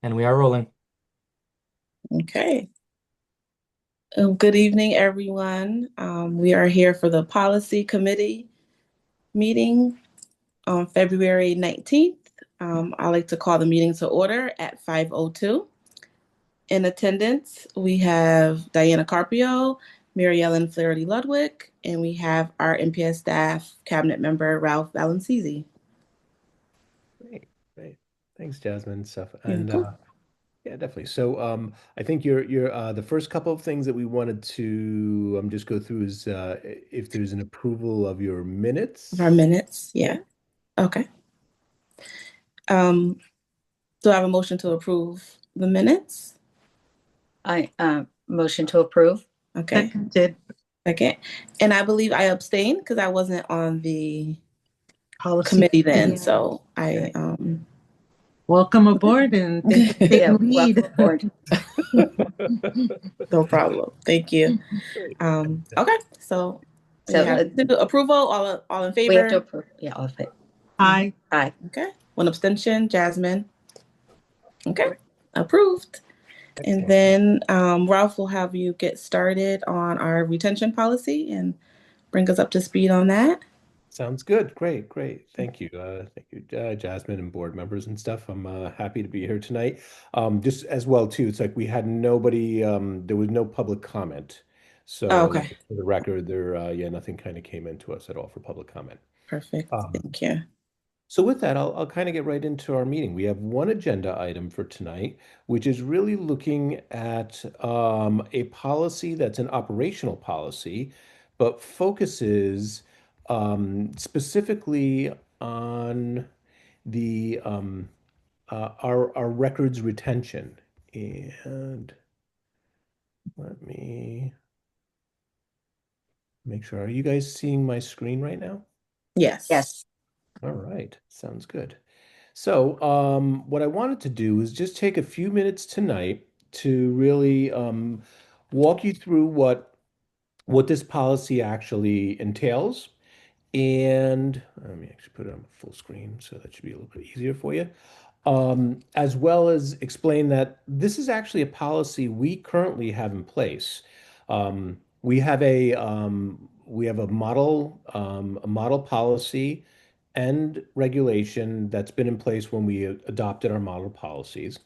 And we are rolling. Okay. Good evening, everyone. We are here for the Policy Committee meeting on February 19th. I like to call the meeting to order at 5:02. In attendance, we have Diana Carpio, Mary Ellen Flaherty Ludwig, and we have our NPS staff cabinet member, Ralph Valenzizi. Great, great. Thanks, Jasmine. Stuff You're and welcome. yeah, definitely. So I think you're the first couple of things that we wanted to just go through is if there's an approval of your Of our minutes. minutes, Yeah. yeah. Okay. Um, do I have a motion to approve the minutes? I motion to approve. Okay. Seconded. Second. And I believe I abstained because I wasn't on the Policy. committee then. Yeah. So I Welcome aboard and thank you for Yeah, taking lead. welcome aboard. no problem. Thank you. Great. Okay. So we So have to approval. All in we have to favor? approve. Yeah, all of it. Hi. Aye. Okay. One abstention. Jasmine. Okay. Approved. And Excellent. then Ralph will have you get started on our retention policy and bring us up to speed on that. Sounds good. Great, great. Thank you. Thank you, Jasmine and board members and stuff. I'm happy to be here tonight. Just as well too, it's like we had nobody, there was no public comment. Oh, So okay. for the record, there, yeah, nothing kind of came into us at all for public comment. Perfect. Um, Thank you. so with that, I'll kind of get right into our meeting. We have one agenda item for tonight, which is really looking at a policy that's an operational policy, but focuses specifically on the our records retention. And let me make sure. Are you guys seeing my screen right now? Yes. Yes. All right, sounds good. So, what I wanted to do is just take a few minutes tonight to really walk you through what this policy actually entails. And let me actually put it on full screen, so that should be a little bit easier for you. As well as explain that this is actually a policy we currently have in place. We have a model policy and regulation that's been in place when we adopted our model policies.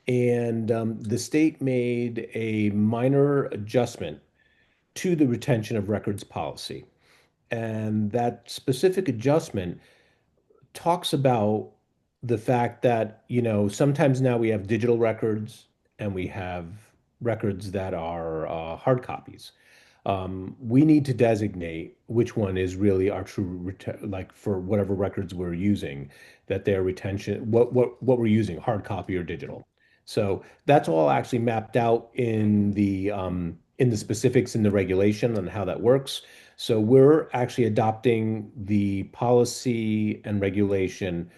And the state made a minor adjustment to the retention of records policy. And that specific adjustment talks about the fact that, sometimes now we have digital records and we have records that are hard copies. We need to designate which one is really our like for whatever records we're using, that their retention, what we're using, hard copy or digital. So that's all actually mapped out in the specifics in the regulation on how that works. So we're actually adopting the policy and regulation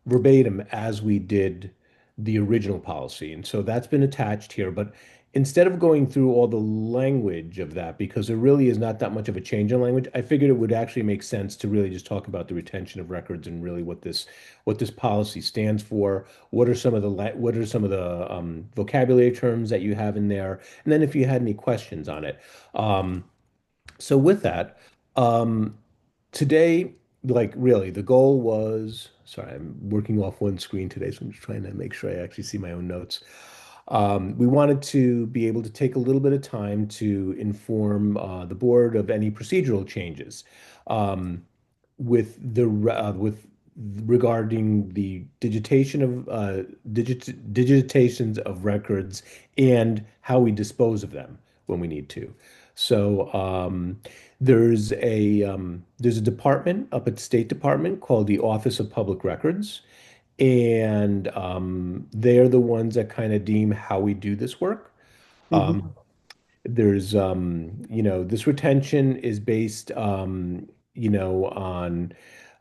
verbatim as we did the original policy. And so that's been attached here. But instead of going through all the language of that, because there really is not that much of a change in language, I figured it would actually make sense to really just talk about the retention of records and really what this policy stands for. What are some of the vocabulary terms that you have in there, and then if you had any questions on it. So with that, um, today, like really, the goal was, sorry, I'm working off one screen today, so I'm just trying to make sure I actually see my own notes. We wanted to be able to take a little bit of time to inform the board of any procedural changes with with regarding the digitations of records and how we dispose of them when we need to. So there's a department up at the State Department called the Office of Public Records, and they're the ones that kind of deem how we do this work. Mhm. This retention is based, on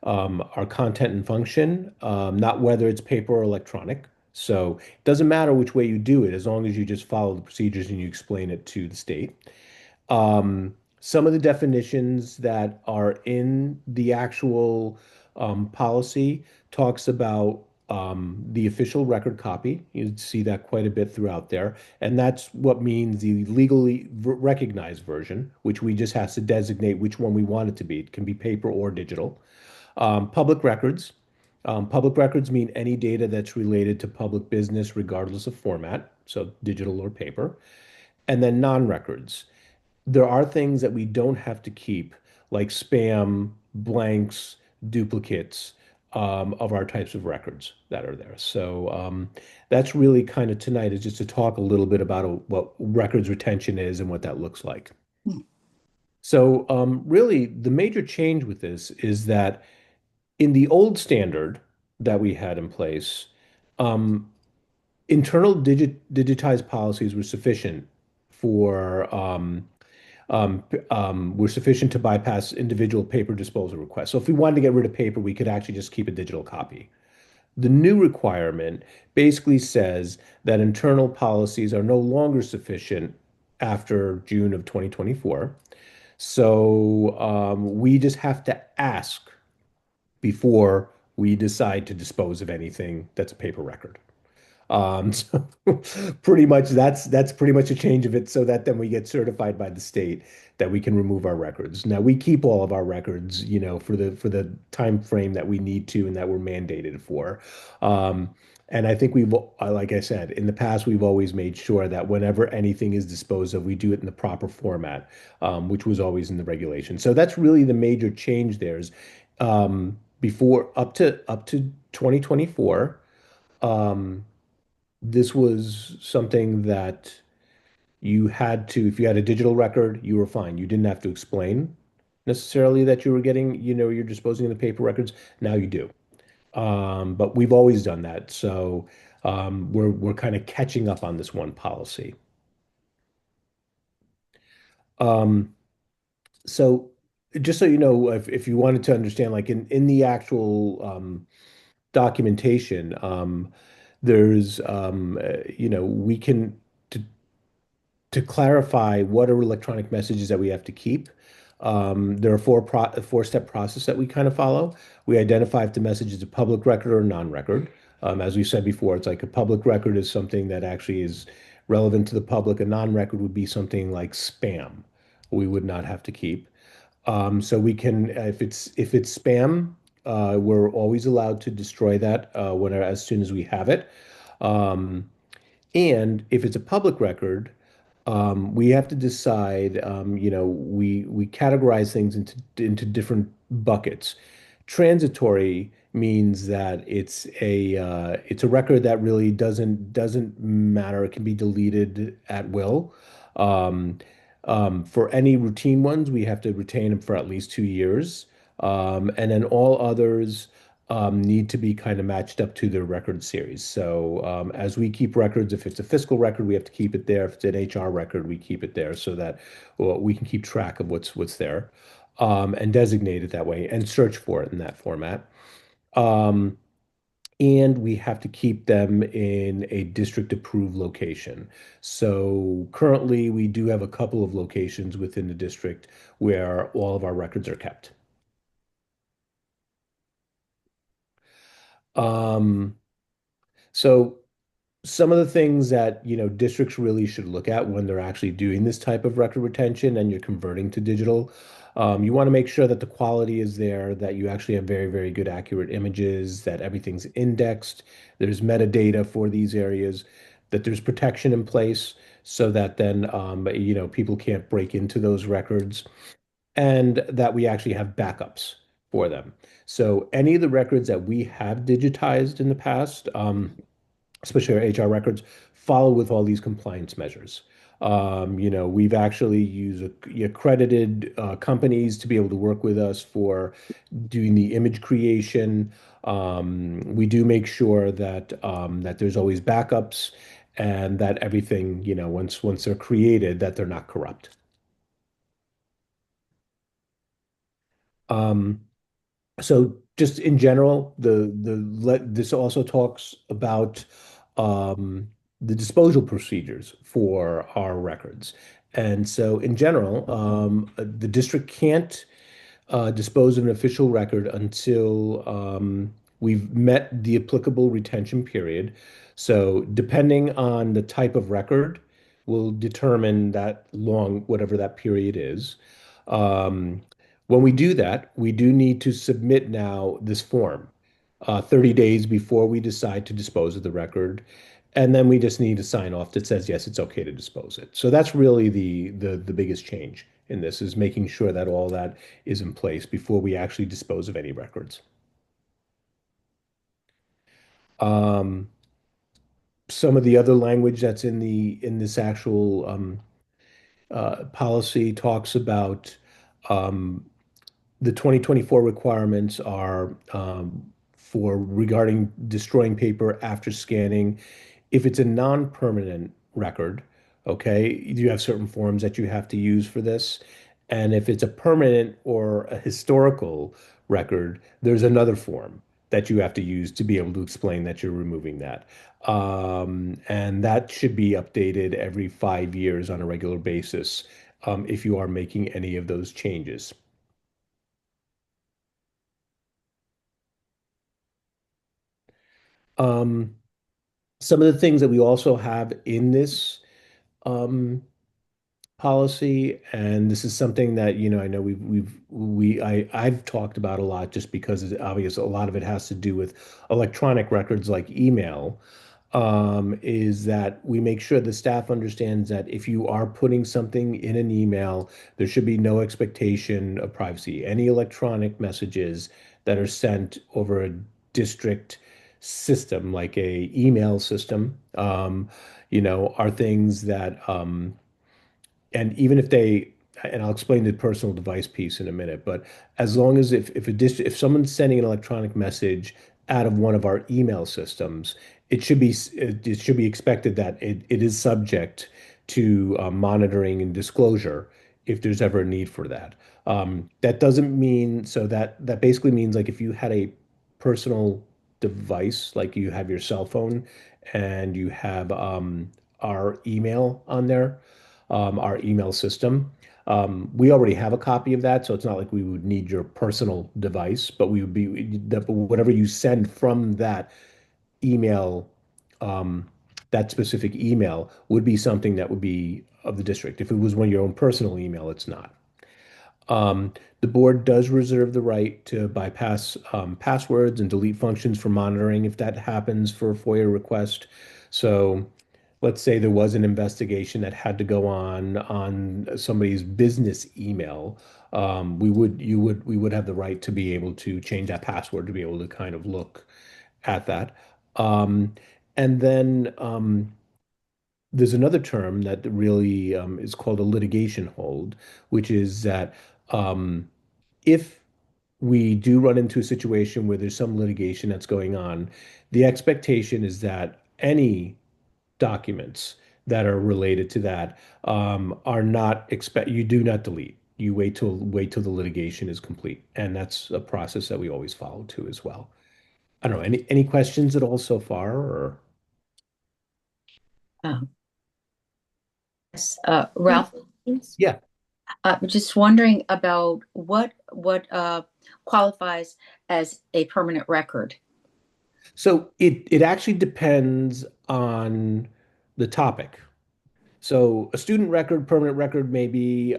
our content and function, not whether it's paper or electronic. So it doesn't matter which way you do it, as long as you just follow the procedures and you explain it to the state. Some of the definitions that are in the actual policy talks about the official record copy. You see that quite a bit throughout there. And that's what means the legally recognized version, which we just have to designate which one we want it to be. It can be paper or digital. Public records. Public records mean any data that's related to public business, regardless of format, so digital or paper. And then non-records. There are things that we don't have to keep, like spam, blanks, duplicates of our types of records that are there. So that's really kind of tonight is just to talk a little bit about what records retention is and what that looks like. Hmm. So really, the major change with this is that in the old standard that we had in place, um, internal digitized policies were sufficient for were sufficient to bypass individual paper disposal requests. So if we wanted to get rid of paper, we could actually just keep a digital copy. The new requirement basically says that internal policies are no longer sufficient after June of 2024. So we just have to ask before we decide to dispose of anything that's a paper record. So pretty much that's pretty much a change of it so that then we get certified by the state that we can remove our records. Now we keep all of our records, for the time frame that we need to and that we're mandated for. And I think like I said, in the past, we've always made sure that whenever anything is disposed of, we do it in the proper format, which was always in the regulation. So that's really the major change there is before up to 2024. This was something that you had to, if you had a digital record, you were fine. You didn't have to explain necessarily that you were getting, you're disposing of the paper records. Now you do. But we've always done that. So we're kind of catching up on this one policy. Um, so just so you know, if you wanted to understand, like in the actual documentation, there's, we can, to clarify what are electronic messages that we have to keep. There are a four-step process that we kind of follow. We identify if the message is a public record or a non-record. As we said before, it's like a public record is something that actually is relevant to the public. A non-record would be something like spam. We would not have to keep. So we can, if it's spam, we're always allowed to destroy that as soon as we have it. Um, and if it's a public record, we have to decide, we categorize things into different buckets. Transitory means that it's a record that really doesn't matter. It can be deleted at will. Um, for any routine ones, we have to retain them for at least 2 years. And then all others need to be kind of matched up to the record series. So as we keep records, if it's a fiscal record, we have to keep it there. If it's an HR record, we keep it there so that we can keep track of what's there and designate it that way and search for it in that format. Um, and we have to keep them in a district approved location. So currently, we do have a couple of locations within the district where all of our records are kept. Um, so some of the things that, districts really should look at when they're actually doing this type of record retention and you're converting to digital, you want to make sure that the quality is there, that you actually have very, very good accurate images, that everything's indexed, there's metadata for these areas, that there's protection in place so that then, people can't break into those records, and that we actually have backups for them. So any of the records that we have digitized in the past, especially our HR records, follow with all these compliance measures. We've actually used accredited companies to be able to work with us for doing the image creation. We do make sure that there's always backups and that everything, once they're created, that they're not corrupt. Um, So just in general, this also talks about the disposal procedures for our records. And so in general, the district can't dispose of an official record until we've met the applicable retention period. So depending on the type of record, will determine that long, whatever that period is. Um, when we do that, we do need to submit now this form 30 days before we decide to dispose of the record. And then we just need to sign off that says, yes, it's okay to dispose it. So that's really the biggest change in this is making sure that all that is in place before we actually dispose of any records. Um, some of the other language that's in this actual policy talks about um, the 2024 requirements are for regarding destroying paper after scanning. If it's a non-permanent record, okay, you have certain forms that you have to use for this. And if it's a permanent or a historical record, there's another form that you have to use to be able to explain that you're removing that. And that should be updated every 5 years on a regular basis if you are making any of those changes. Um, some of the things that we also have in this um, policy, and this is something that, I know I've talked about a lot just because it's obvious a lot of it has to do with electronic records like email, is that we make sure the staff understands that if you are putting something in an email, there should be no expectation of privacy. Any electronic messages that are sent over a district system, like a email system, are things that and even if they, and I'll explain the personal device piece in a minute, but as long as if someone's sending an electronic message out of one of our email systems, it should be expected that it is subject to monitoring and disclosure if there's ever a need for that. That doesn't mean so that basically means like if you had a personal device, like you have your cell phone and you have our email on there, our email system. We already have a copy of that, so it's not like we would need your personal device, but we would be that whatever you send from that email, um, that specific email would be something that would be of the district. If it was one of your own personal email, it's not. Um, the board does reserve the right to bypass passwords and delete functions for monitoring if that happens for a FOIA request. So let's say there was an investigation that had to go on somebody's business email. We would have the right to be able to change that password to be able to kind of look at that. Um, and then there's another term that really is called a litigation hold, which is that um, if we do run into a situation where there's some litigation that's going on, the expectation is that any documents that are related to that are not you do not delete. You wait till the litigation is complete, and that's a process that we always follow too as well. I don't know. Any questions at all so far, or Um, yes, Ralph, yeah. just wondering about what qualifies as a permanent record. So it actually depends on the topic. So a student record, permanent record may be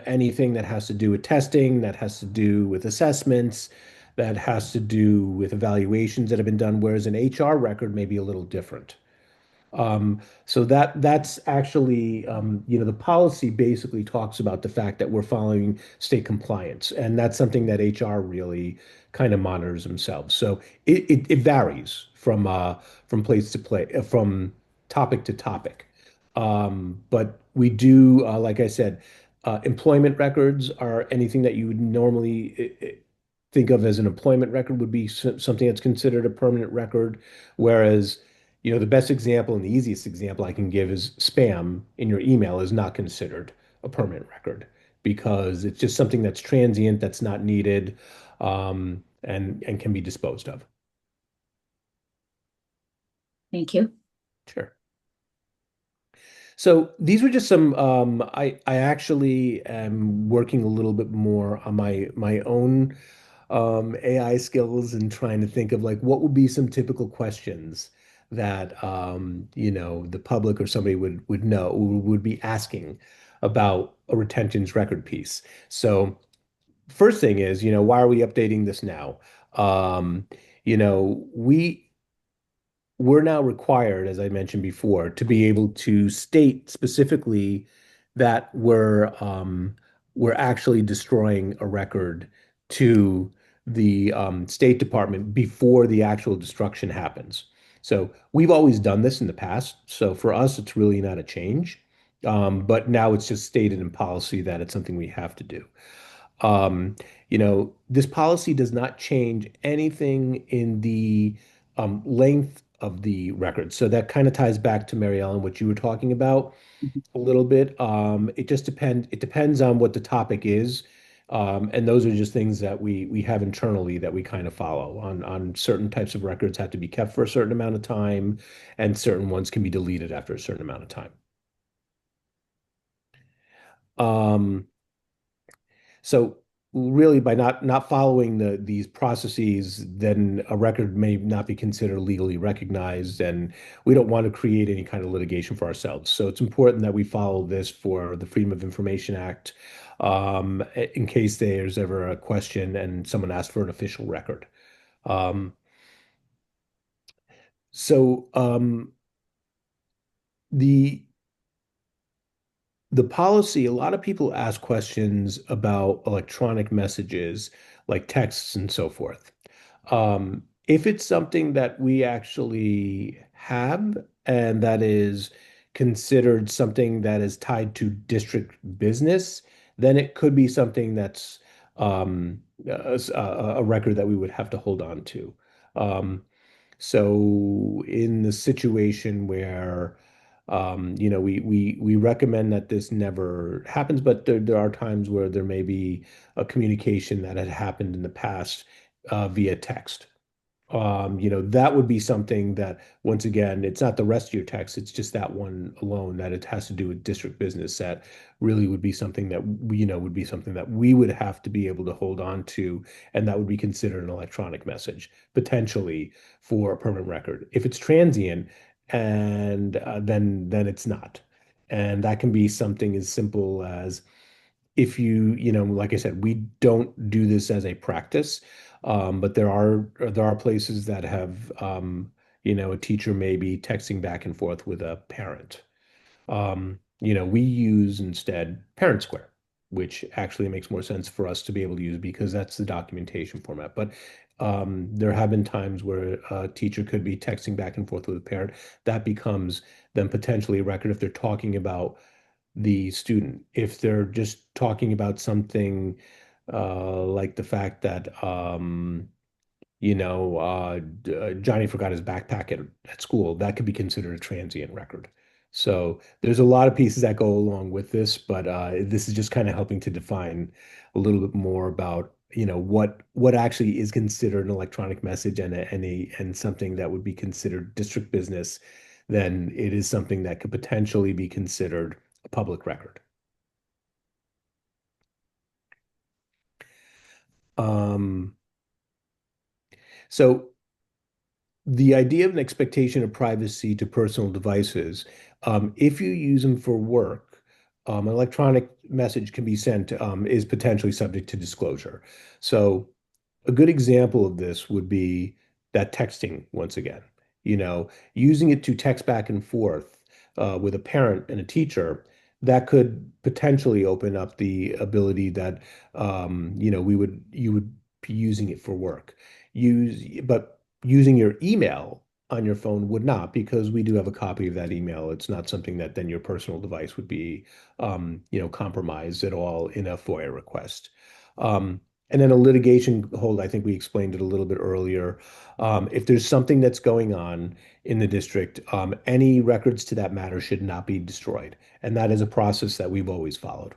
anything that has to do with testing, that has to do with assessments, that has to do with evaluations that have been done, whereas an HR record may be a little different. So that's actually, the policy basically talks about the fact that we're following state compliance, and that's something that HR really kind of monitors themselves. So it varies from place to place, from topic to topic. But we do, like I said, employment records are anything that you would normally think of as an employment record would be something that's considered a permanent record, whereas the best example and the easiest example I can give is spam in your email is not considered a permanent record because it's just something that's transient, that's not needed, and can be disposed of. Thank you. Sure. So these were just some. I actually am working a little bit more on my own AI skills and trying to think of like what would be some typical questions that the public or somebody would know would be asking about a retentions record piece. So first thing is, why are we updating this now? Um, you know, we we're now required, as I mentioned before, to be able to state specifically that we're actually destroying a record to the State Department before the actual destruction happens. So we've always done this in the past. So for us, it's really not a change. But now it's just stated in policy that it's something we have to do. This policy does not change anything in the length of the record. So that kind of ties back to Mary Ellen, what you were talking about a little bit. It depends on what the topic is. And those are just things that we have internally that we kind of follow on certain types of records have to be kept for a certain amount of time, and certain ones can be deleted after a certain amount of time. Um, So really, by not following these processes, then a record may not be considered legally recognized, and we don't want to create any kind of litigation for ourselves. So it's important that we follow this for the Freedom of Information Act, in case there's ever a question and someone asks for an official record. Um, so the the policy, a lot of people ask questions about electronic messages like texts and so forth. If it's something that we actually have and that is considered something that is tied to district business, then it could be something that's a record that we would have to hold on to. Um, so in the situation where we recommend that this never happens, but there are times where there may be a communication that had happened in the past via text. That would be something that, once again, it's not the rest of your text, it's just that one alone that it has to do with district business that really would be something that we would have to be able to hold on to, and that would be considered an electronic message, potentially for a permanent record. If it's transient, and then it's not. And that can be something as simple as if like I said, we don't do this as a practice, but there are places that have, a teacher may be texting back and forth with a parent. We use instead Parent Square, which actually makes more sense for us to be able to use because that's the documentation format. But there have been times where a teacher could be texting back and forth with a parent. That becomes then potentially a record if they're talking about the student. If they're just talking about something like the fact that Johnny forgot his backpack at school, that could be considered a transient record. So there's a lot of pieces that go along with this, but this is just kind of helping to define a little bit more about, what actually is considered an electronic message and something that would be considered district business, then it is something that could potentially be considered a public record. Um, so the idea of an expectation of privacy to personal devices, if you use them for work, an electronic message can be sent, is potentially subject to disclosure. So a good example of this would be that texting once again. Using it to text back and forth with a parent and a teacher, that could potentially open up the ability that you would be using it for work. But using your email on your phone would not, because we do have a copy of that email. It's not something that then your personal device would be compromised at all in a FOIA request. And then a litigation hold, I think we explained it a little bit earlier. If there's something that's going on in the district, any records to that matter should not be destroyed. And that is a process that we've always followed.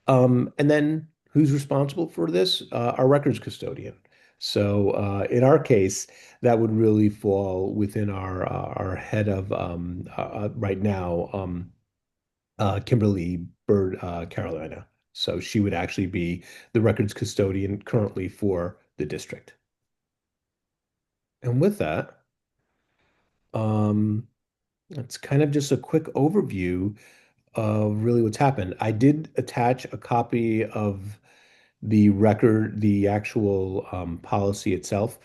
And then who's responsible for this? Our records custodian. So in our case, that would really fall within our head of right now, Kimberly Bird, Carolina. So she would actually be the records custodian currently for the district. And with that, um, it's kind of just a quick overview of really what's happened. I did attach a copy of the record, the actual policy itself.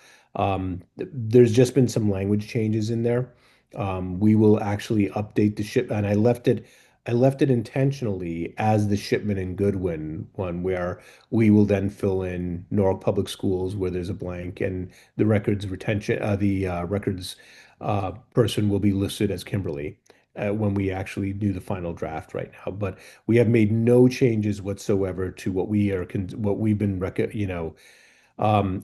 There's just been some language changes in there. We will actually update the ship, and I left it intentionally as the Shipman and Goodwin one, where we will then fill in Norwalk Public Schools where there's a blank, and the records retention, the records person will be listed as Kimberly. When we actually do the final draft right now, but we have made no changes whatsoever to what we've been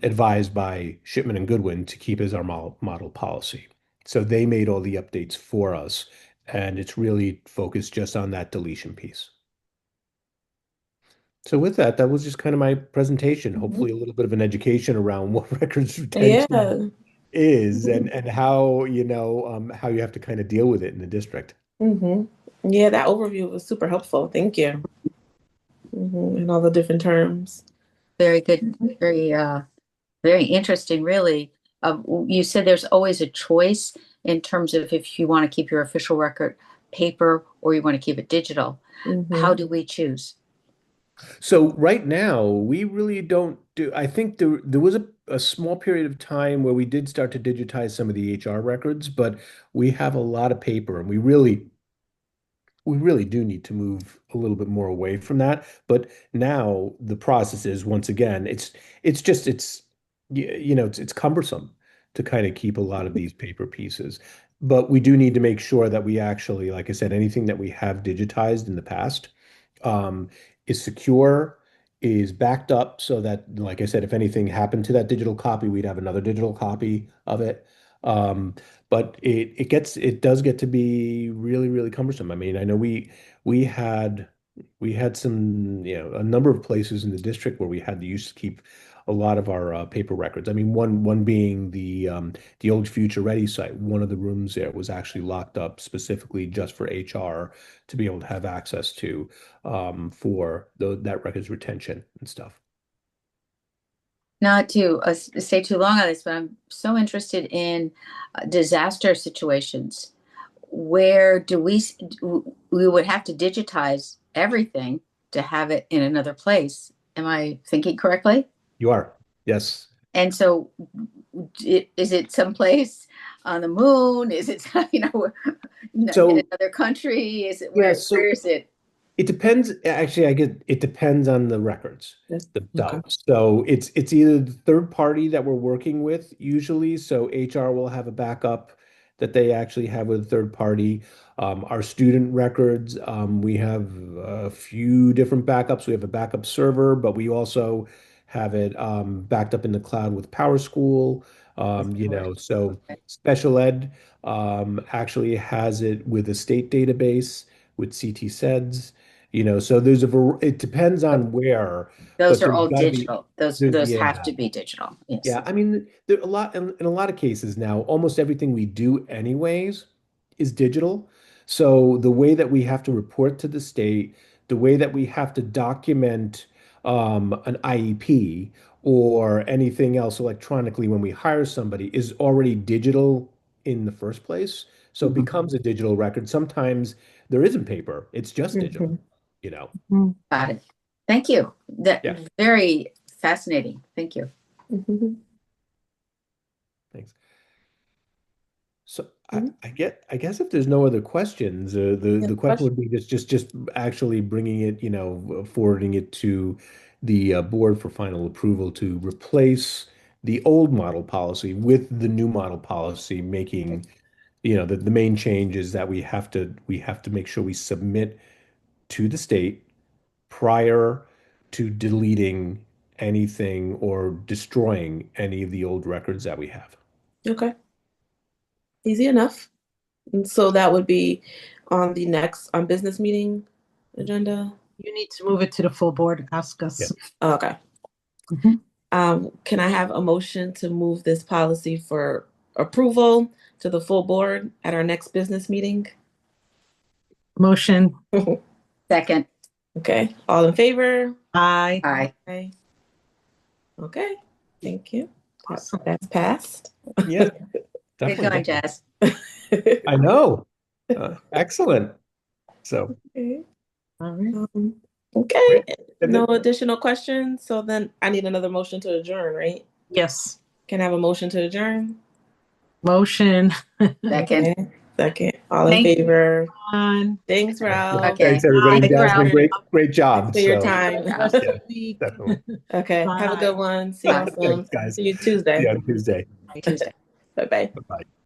advised by Shipman and Goodwin to keep as our model policy. So they made all the updates for us, and it's really focused just on that deletion piece. So with that, that was just kind of my presentation. Hopefully a little bit of an education around what records retention Yeah. is and how, how you have to kind of deal with it in the district. Yeah, that overview was super helpful. Thank you. And all the different terms. Very good. Very interesting, really. You said there's always a choice in terms of if you want to keep your official record paper or you want to keep it digital. How do we choose? So right now, we really don't do, I think there was a small period of time where we did start to digitize some of the HR records, but we have a lot of paper and we really do need to move a little bit more away from that. But now the process is once again, it's cumbersome to kind of keep a lot of these paper pieces. But we do need to make sure that we actually, like I said, anything that we have digitized in the past um, is secure, is backed up so that, like I said, if anything happened to that digital copy, we'd have another digital copy of it. Um, but it does get to be really, really cumbersome. I mean, I know we had we had some, a number of places in the district where we had to used to keep a lot of our paper records. I mean, one being the old Future Ready site. One of the rooms there was actually locked up specifically just for HR to be able to have access to for that records retention and stuff. Not to stay too long on this, but I'm so interested in disaster situations. Where do we would have to digitize everything to have it in another place? Am I thinking correctly? You are, yes. And so, is it someplace on the moon? Is it in So another country? Is it yeah, so where is it? it depends. Actually, it depends on the records Okay. themselves. So it's either the third party that we're working with usually. So HR will have a backup that they actually have with a third party. Our student records, we have a few different backups. We have a backup server, but we also have it backed up in the cloud with PowerSchool. So special ed actually has it with a state database with CT SEDS. So it depends on where, Those but are there's all got to be, digital. Those there's, those have yeah, to be digital. Yes. yeah. I mean, there a lot in a lot of cases now, almost everything we do anyways is digital. So the way that we have to report to the state, the way that we have to document an IEP or anything else electronically when we hire somebody is already digital in the first place. So it becomes a digital record. Sometimes there isn't paper, it's just digital, you know. Got it. Thank you. That Yeah, very fascinating. Thank you. thanks. So I guess if there's no other questions, the question would be just actually bringing it, forwarding it to the board for final approval to replace the old model policy with the new model policy, making, the main change is that we have to make sure we submit to the state prior to deleting anything or destroying any of the old records that we have. Okay. Easy enough. And so that would be on the next business meeting agenda. You need to move it to the full board. Ask us. Okay. Mhm. Can I have a motion to move this policy for approval to the full board at our next business meeting? Motion. Second. Okay, all in favor? Aye. Aye. Aye. Okay, thank you. Awesome. That's passed. Yeah, Good definitely. going, Jazz. I know. Excellent. So, Okay. All right. Okay, and no then additional questions. So then I need another motion to adjourn, right? Yes. Can I have a motion to adjourn? Motion. Second. Okay. Second, all in Thank you. favor? On. Thanks, Ralph. Okay. thanks everybody. Thank you, Jasmine, Ralph. great job. Thanks for your So, time. Rest of yeah, the week. definitely. Okay, have a Bye. good one. See y'all soon. Thanks, guys. See you See you Tuesday. on Tuesday. Tuesday. Bye-bye. Bye-bye.